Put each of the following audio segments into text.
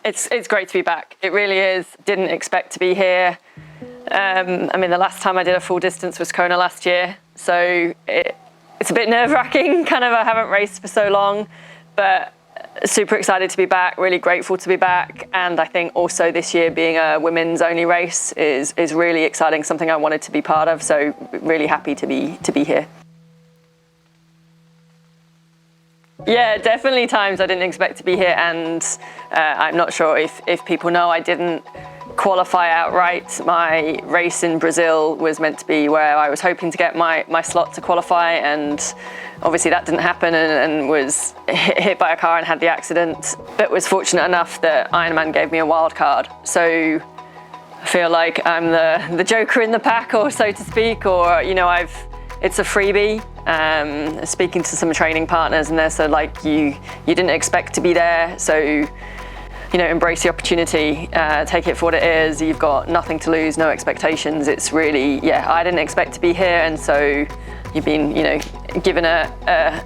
it's great to be back. It really is. Didn't expect to be here. I mean, the last time I did a full distance was Kona last year, so it's a bit nerve-wracking. Kind of, I haven't raced for so long, but super excited to be back. Really grateful to be back, and I think also this year being a women's only race is really exciting. Something I wanted to be part of. So really happy to be here. Yeah, definitely times I didn't expect to be here, and I'm not sure if people know, I didn't qualify outright. My race in Brazil was meant to be where I was hoping to get my slot to qualify, and obviously that didn't happen, and was hit by a car and had the accident, but was fortunate enough that Ironman gave me a wild card. So I feel like I'm the joker in the pack, or so to speak, or it's a freebie. Speaking to some training partners, and they're so like, you didn't expect to be there, so embrace the opportunity, take it for what it is. You've got nothing to lose, no expectations. It's really, I didn't expect to be here, and so you've been given a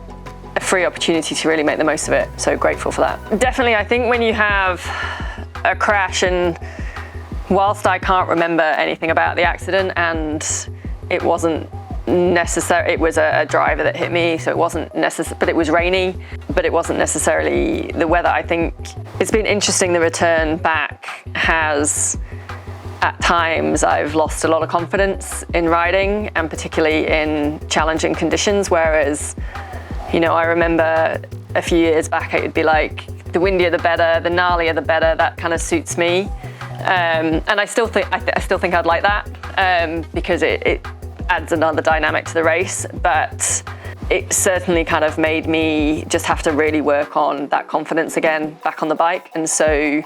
free opportunity to really make the most of it. So grateful for that. Definitely, I think when you have a crash, whilst I can't remember anything about the accident, and it wasn't necessary, it was a driver that hit me, so it wasn't necessary, but it was rainy, but it wasn't necessarily the weather. I think it's been interesting. The return back has, at times, I've lost a lot of confidence in riding, and particularly in challenging conditions, whereas I remember a few years back it would be like, the windier the better, the gnarlier the better. That kind of suits me, and I still think I'd like that, because it adds another dynamic to the race, but it certainly kind of made me just have to really work on that confidence again back on the bike. And so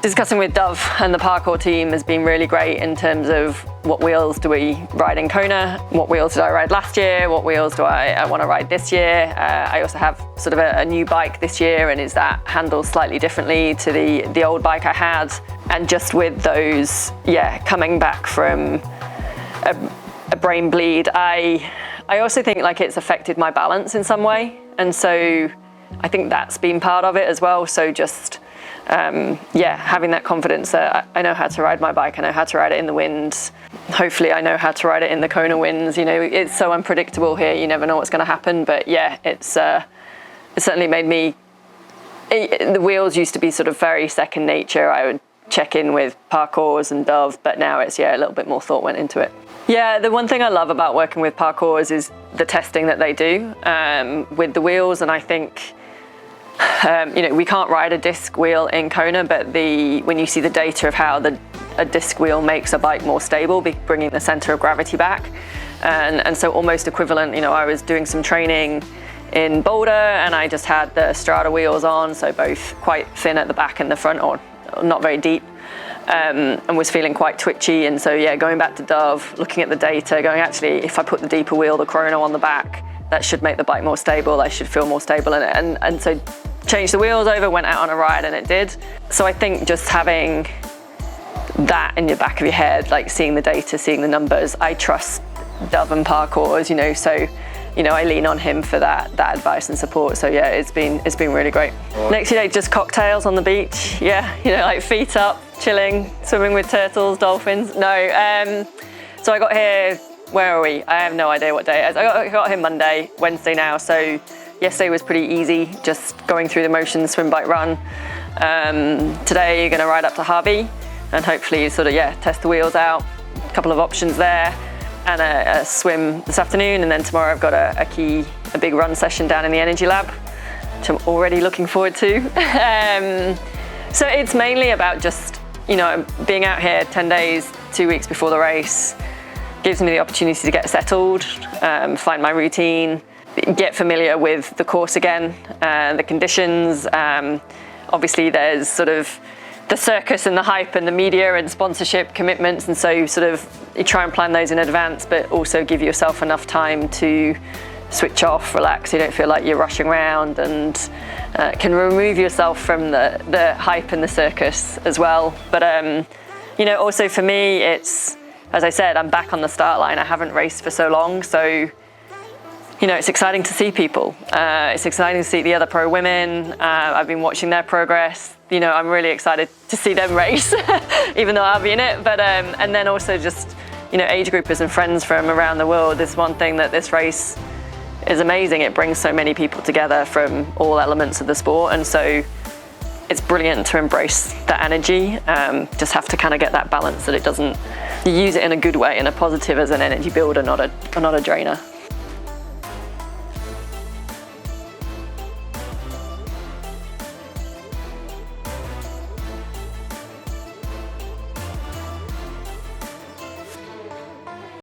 discussing with Dove and the Parcours team has been really great in terms of what wheels do we ride in Kona, what wheels did I ride last year, what wheels do I want to ride this year. I also have sort of a new bike this year, and is that handled slightly differently to the old bike I had. And just with those, coming back from a brain bleed, I also think like it's affected my balance in some way, and so I think that's been part of it as well. So just having that confidence that I know how to ride my bike, I know how to ride it in the winds. Hopefully I know how to ride it in the Kona winds. It's so unpredictable here, you never know what's going to happen, but it certainly made me, the wheels used to be sort of very second nature. I would check in with Parcours and Dove, but now it's a little bit more thought went into it. Yeah, the one thing I love about working with Parcours is the testing that they do with the wheels, and I think we can't ride a disc wheel in Kona, but when you see the data of how a disc wheel makes a bike more stable, bringing the center of gravity back, and so almost equivalent. I was doing some training in Boulder, and I just had the Strada wheels on, so both quite thin at the back and the front, or not very deep. And was feeling quite twitchy, and so going back to Dove, looking at the data, going, actually, if I put the deeper wheel, the chrono on the back, that should make the bike more stable. I should feel more stable in it, and so changed the wheels over, went out on a ride, and it did. So I think just having that in your back of your head, like seeing the data, seeing the numbers, I trust Dove and Parcours, so I lean on him for that advice and support. So it's been really great. Next few days, just cocktails on the beach. Like feet up, chilling, swimming with turtles, dolphins. No, so I got here, where are we? I have no idea what day it is. I got here Monday, Wednesday now. So yesterday was pretty easy, just going through the motions, swim, bike, run. Today you're gonna ride up to Harvey and hopefully sort of, test the wheels out. A couple of options there. And a swim this afternoon, and then tomorrow I've got a big run session down in the Energy Lab, which I'm already looking forward to. So it's mainly about just, being out here 10 days, 2 weeks before the race, gives me the opportunity to get settled, find my routine, get familiar with the course again, the conditions. Obviously there's sort of the circus and the hype and the media and sponsorship commitments, and so you try and plan those in advance, but also give yourself enough time to switch off, relax. You don't feel like you're rushing around, and can remove yourself from the hype and the circus as well. But also for me, it's, as I said, I'm back on the start line. I haven't raced for so long, so it's exciting to see people. It's exciting to see the other pro women. I've been watching their progress. you know, I'm really excited to see them race, even though I'll be in it. But and then also just, you know, age groupers and friends from around the world. Is one thing that this race is amazing. It brings so many people together from all elements of the sport, and so it's brilliant to embrace that energy. Just have to kind of get that balance that it doesn't, you use it in a good way, in a positive, as an energy builder, not a drainer.